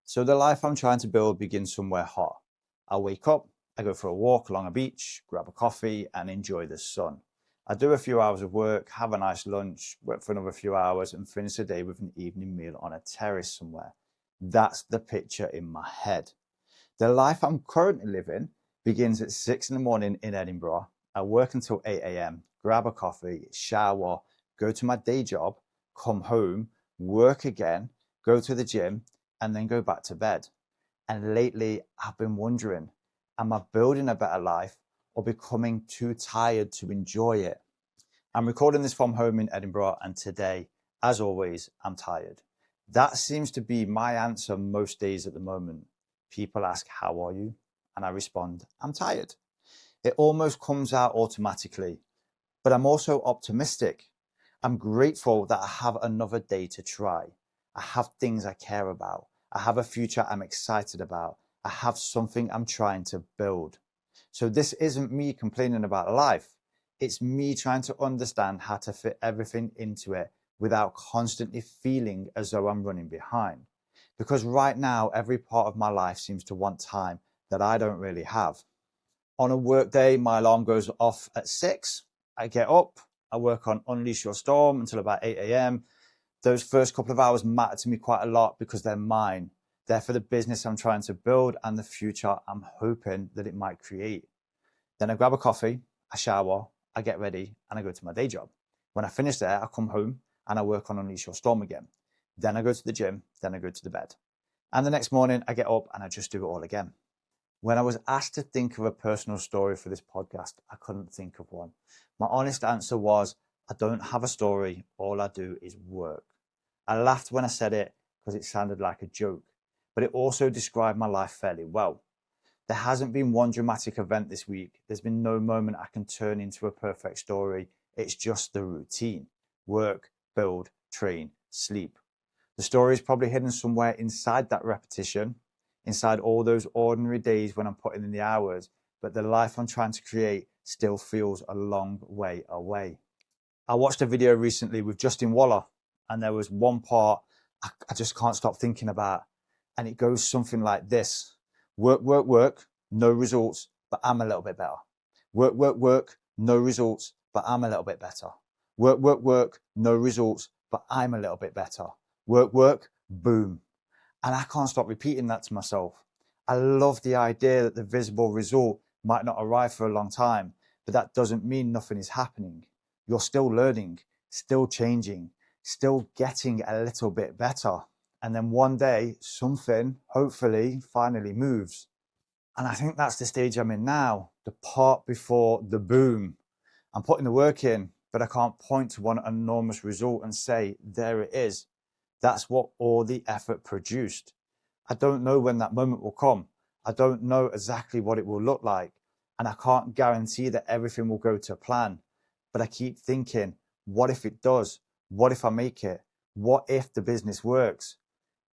So the life I'm trying to build begins somewhere hot. I wake up, I go for a walk along a beach, grab a coffee and enjoy the sun. I do a few hours of work, have a nice lunch, work for another few hours and finish the day with an evening meal on a terrace somewhere. That's the picture in my head. The life I'm currently living begins at 6 in the morning in Edinburgh. I work until 8 a.m., grab a coffee, shower, go to my day job, come home, work again, go to the gym, and then go back to bed. And lately, I've been wondering, am I building a better life or becoming too tired to enjoy it? I'm recording this from home in Edinburgh, and today, as always, I'm tired. That seems to be my answer most days at the moment. People ask, how are you? And I respond, I'm tired. It almost comes out automatically, but I'm also optimistic. I'm grateful that I have another day to try. I have things I care about. I have a future I'm excited about. I have something I'm trying to build. So this isn't me complaining about life. It's me trying to understand how to fit everything into it without constantly feeling as though I'm running behind. Because right now, every part of my life seems to want time that I don't really have. On a work day, my alarm goes off at 6. I get up, I work on Unleash Your Storm until about 8 a.m. Those first couple of hours matter to me quite a lot because they're mine. They're for the business I'm trying to build and the future I'm hoping that it might create. Then I grab a coffee, I shower, I get ready, and I go to my day job. When I finish there, I come home and I work on Unleash Your Storm again. Then I go to the gym, then I go to the bed. And the next morning, I get up and I just do it all again. When I was asked to think of a personal story for this podcast, I couldn't think of one. My honest answer was, I don't have a story. All I do is work. I laughed when I said it because it sounded like a joke, but it also described my life fairly well. There hasn't been one dramatic event this week. There's been no moment I can turn into a perfect story. It's just the routine. Work, build, train, sleep. The story is probably hidden somewhere inside that repetition, inside all those ordinary days when I'm putting in the hours, but the life I'm trying to create still feels a long way away. I watched a video recently with Justin Waller, and there was one part I just can't stop thinking about, and it goes something like this. Work, work, work, no results, but I'm a little bit better. Work, work, work, no results, but I'm a little bit better. Work, work, work, no results, but I'm a little bit better. Work, work, boom. And I can't stop repeating that to myself. I love the idea that the visible result might not arrive for a long time, but that doesn't mean nothing is happening. You're still learning, still changing, still getting a little bit better. And then one day, something, hopefully, finally moves. And I think that's the stage I'm in now, the part before the boom. I'm putting the work in, but I can't point to one enormous result and say, there it is. That's what all the effort produced. I don't know when that moment will come. I don't know exactly what it will look like. And I can't guarantee that everything will go to plan. But I keep thinking, what if it does? What if I make it? What if the business works?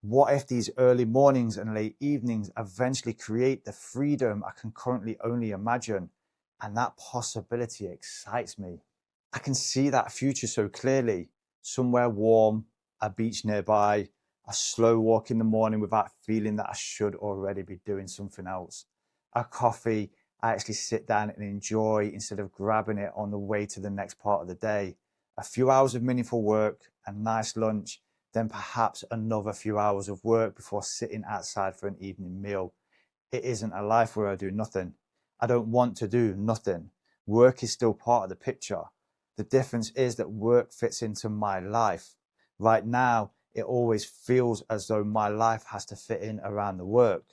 What if these early mornings and late evenings eventually create the freedom I can currently only imagine? And that possibility excites me. I can see that future so clearly. Somewhere warm, a beach nearby, a slow walk in the morning without feeling that I should already be doing something else. A coffee I actually sit down and enjoy instead of grabbing it on the way to the next part of the day. A few hours of meaningful work, a nice lunch, then perhaps another few hours of work before sitting outside for an evening meal. It isn't a life where I do nothing. I don't want to do nothing. Work is still part of the picture. The difference is that work fits into my life. Right now, it always feels as though my life has to fit in around the work.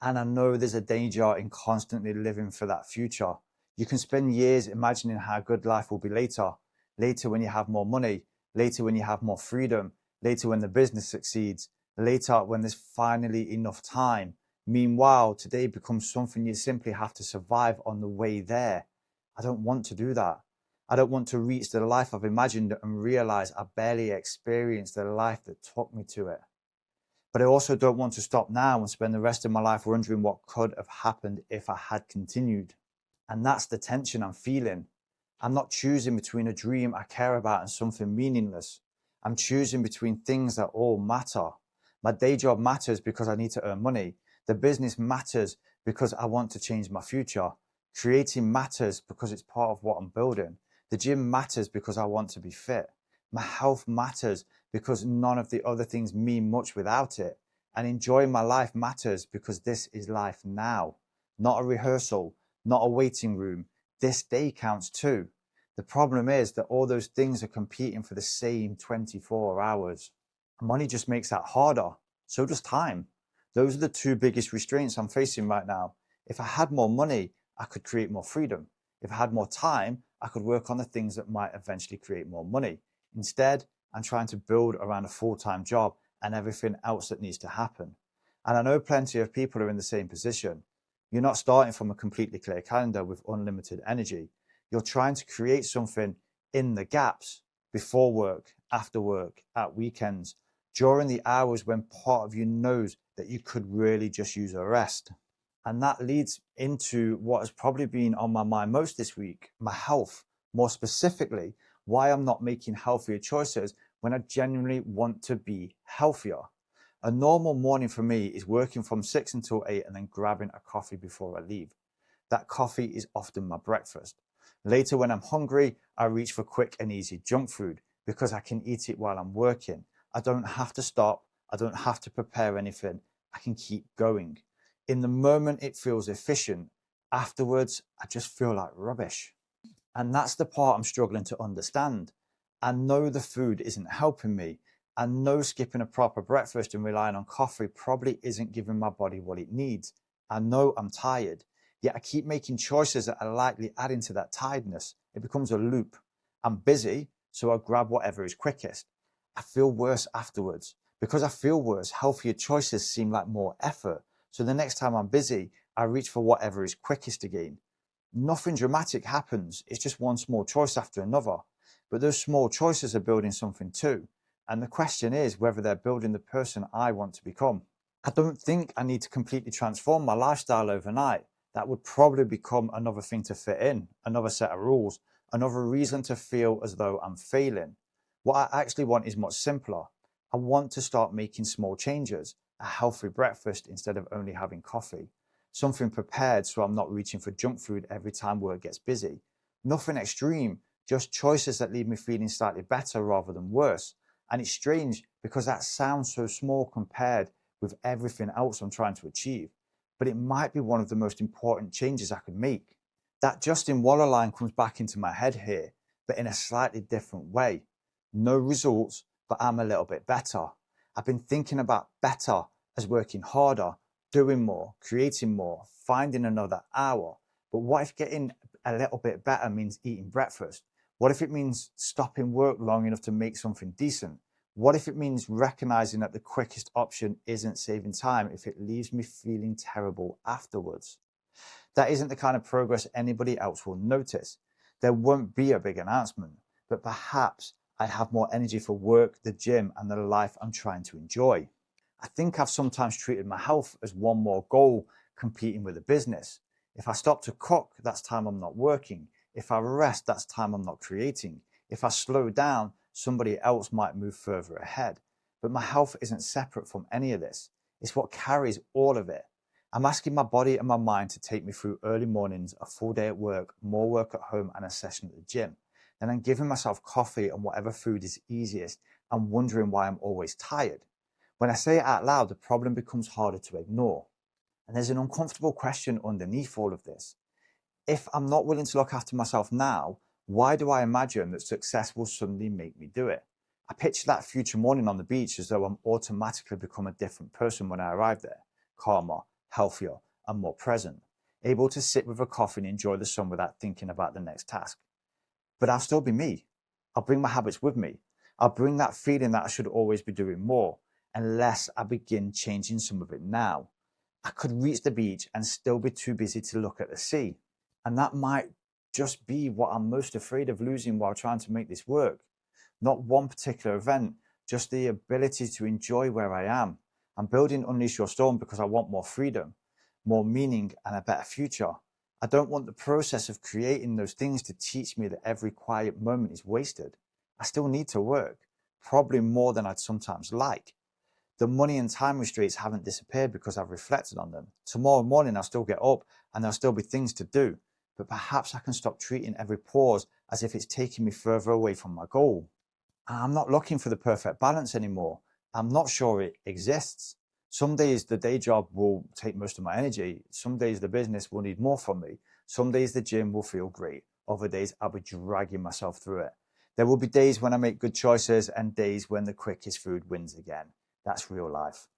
And I know there's a danger in constantly living for that future. You can spend years imagining how good life will be later. Later when you have more money. Later when you have more freedom. Later when the business succeeds. Later when there's finally enough time. Meanwhile, today becomes something you simply have to survive on the way there. I don't want to do that. I don't want to reach the life I've imagined and realize I barely experienced the life that took me to it. But I also don't want to stop now and spend the rest of my life wondering what could have happened if I had continued. And that's the tension I'm feeling. I'm not choosing between a dream I care about and something meaningless. I'm choosing between things that all matter. My day job matters because I need to earn money. The business matters because I want to change my future. Creating matters because it's part of what I'm building. The gym matters because I want to be fit. My health matters because none of the other things mean much without it. And enjoying my life matters because this is life now, not a rehearsal, not a waiting room. This day counts too. The problem is that all those things are competing for the same 24 hours. Money just makes that harder. So does time. Those are the two biggest restraints I'm facing right now. If I had more money, I could create more freedom. If I had more time, I could work on the things that might eventually create more money. Instead, I'm trying to build around a full-time job and everything else that needs to happen. And I know plenty of people are in the same position. You're not starting from a completely clear calendar with unlimited energy. You're trying to create something in the gaps, before work, after work, at weekends, during the hours when part of you knows that you could really just use a rest. And that leads into what has probably been on my mind most this week, my health. More specifically, why I'm not making healthier choices when I genuinely want to be healthier. A normal morning for me is working from 6 until 8 and then grabbing a coffee before I leave. That coffee is often my breakfast. Later, when I'm hungry, I reach for quick and easy junk food because I can eat it while I'm working. I don't have to stop. I don't have to prepare anything. I can keep going. In the moment, it feels efficient. Afterwards, I just feel like rubbish. And that's the part I'm struggling to understand. I know the food isn't helping me. I know skipping a proper breakfast and relying on coffee probably isn't giving my body what it needs. I know I'm tired, yet I keep making choices that are likely adding to that tiredness. It becomes a loop. I'm busy, so I grab whatever is quickest. I feel worse afterwards. Because I feel worse, healthier choices seem like more effort. So the next time I'm busy, I reach for whatever is quickest again. Nothing dramatic happens. It's just one small choice after another. But those small choices are building something too. And the question is whether they're building the person I want to become. I don't think I need to completely transform my lifestyle overnight. That would probably become another thing to fit in, another set of rules, another reason to feel as though I'm failing. What I actually want is much simpler. I want to start making small changes, a healthy breakfast instead of only having coffee, something prepared so I'm not reaching for junk food every time work gets busy. Nothing extreme, just choices that leave me feeling slightly better rather than worse. And it's strange because that sounds so small compared with everything else I'm trying to achieve, but it might be one of the most important changes I could make. That Justin Waller line comes back into my head here, but in a slightly different way. No results, but I'm a little bit better. I've been thinking about better as working harder, doing more, creating more, finding another hour. But what if getting a little bit better means eating breakfast? What if it means stopping work long enough to make something decent? What if it means recognizing that the quickest option isn't saving time if it leaves me feeling terrible afterwards? That isn't the kind of progress anybody else will notice. There won't be a big announcement, but perhaps I have more energy for work, the gym, and the life I'm trying to enjoy. I think I've sometimes treated my health as one more goal competing with a business. If I stop to cook, that's time I'm not working. If I rest, that's time I'm not creating. If I slow down, somebody else might move further ahead. But my health isn't separate from any of this. It's what carries all of it. I'm asking my body and my mind to take me through early mornings, a full day at work, more work at home, and a session at the gym. Then I'm giving myself coffee and whatever food is easiest and wondering why I'm always tired. When I say it out loud, the problem becomes harder to ignore. And there's an uncomfortable question underneath all of this. If I'm not willing to look after myself now, why do I imagine that success will suddenly make me do it? I picture that future morning on the beach as though I'm automatically become a different person when I arrive there, calmer, healthier, and more present, able to sit with a coffee and enjoy the sun without thinking about the next task. But I'll still be me. I'll bring my habits with me. I'll bring that feeling that I should always be doing more, unless I begin changing some of it now. I could reach the beach and still be too busy to look at the sea. And that might just be what I'm most afraid of losing while trying to make this work. Not one particular event, just the ability to enjoy where I am. I'm building Unleash Your Storm because I want more freedom, more meaning, and a better future. I don't want the process of creating those things to teach me that every quiet moment is wasted. I still need to work, probably more than I'd sometimes like. The money and time restraints haven't disappeared because I've reflected on them. Tomorrow morning, I'll still get up and there'll still be things to do, but perhaps I can stop treating every pause as if it's taking me further away from my goal. I'm not looking for the perfect balance anymore. I'm not sure it exists. Some days the day job will take most of my energy. Some days the business will need more from me. Some days the gym will feel great. Other days I'll be dragging myself through it. There will be days when I make good choices and days when the quickest food wins again. That's real life.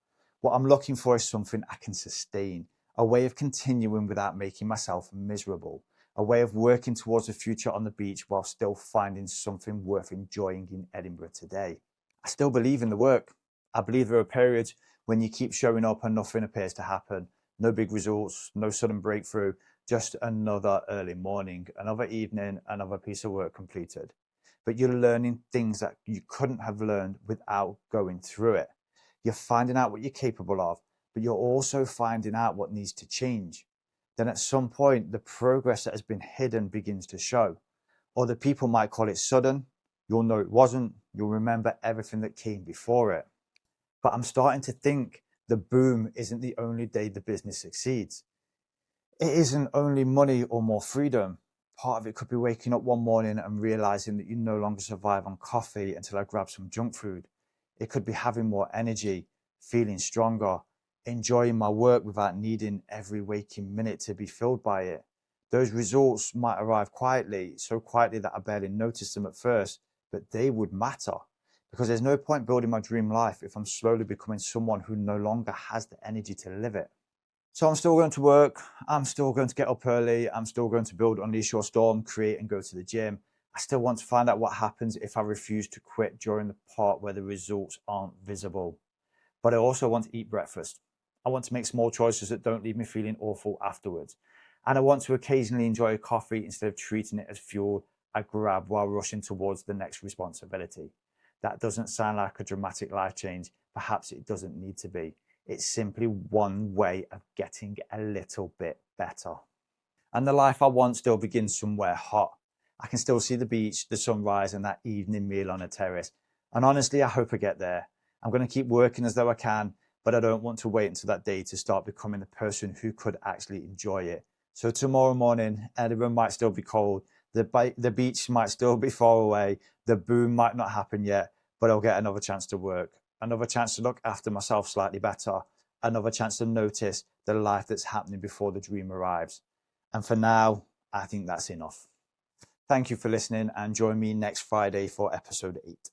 What I'm looking for is something I can sustain, a way of continuing without making myself miserable, a way of working towards a future on the beach while still finding something worth enjoying in Edinburgh today. I still believe in the work. I believe there are periods when you keep showing up and nothing appears to happen. No big results, no sudden breakthrough, just another early morning, another evening, another piece of work completed. But you're learning things that you couldn't have learned without going through it. You're finding out what you're capable of, but you're also finding out what needs to change. Then at some point, the progress that has been hidden begins to show. Other people might call it sudden. You'll know it wasn't. You'll remember everything that came before it. But I'm starting to think the boom isn't the only day the business succeeds. It isn't only money or more freedom. Part of it could be waking up one morning and realizing that you no longer survive on coffee until I grab some junk food. It could be having more energy, feeling stronger, enjoying my work without needing every waking minute to be filled by it. Those results might arrive quietly, so quietly that I barely noticed them at first, but they would matter. Because there's no point building my dream life if I'm slowly becoming someone who no longer has the energy to live it. So I'm still going to work. I'm still going to get up early. I'm still going to build Unleash Your Storm, create and go to the gym. I still want to find out what happens if I refuse to quit during the part where the results aren't visible. But I also want to eat breakfast. I want to make small choices that don't leave me feeling awful afterwards. And I want to occasionally enjoy a coffee instead of treating it as fuel I grab while rushing towards the next responsibility. That doesn't sound like a dramatic life change. Perhaps it doesn't need to be. It's simply one way of getting a little bit better. And the life I want still begins somewhere hot. I can still see the beach, the sunrise, and that evening meal on a terrace. And honestly, I hope I get there. I'm going to keep working as though I can, but I don't want to wait until that day to start becoming the person who could actually enjoy it. So tomorrow morning, Edinburgh might still be cold. The beach might still be far away. The boom might not happen yet, but I'll get another chance to work, another chance to look after myself slightly better, another chance to notice the life that's happening before the dream arrives. And for now, I think that's enough. Thank you for listening and join me next Friday for episode 8.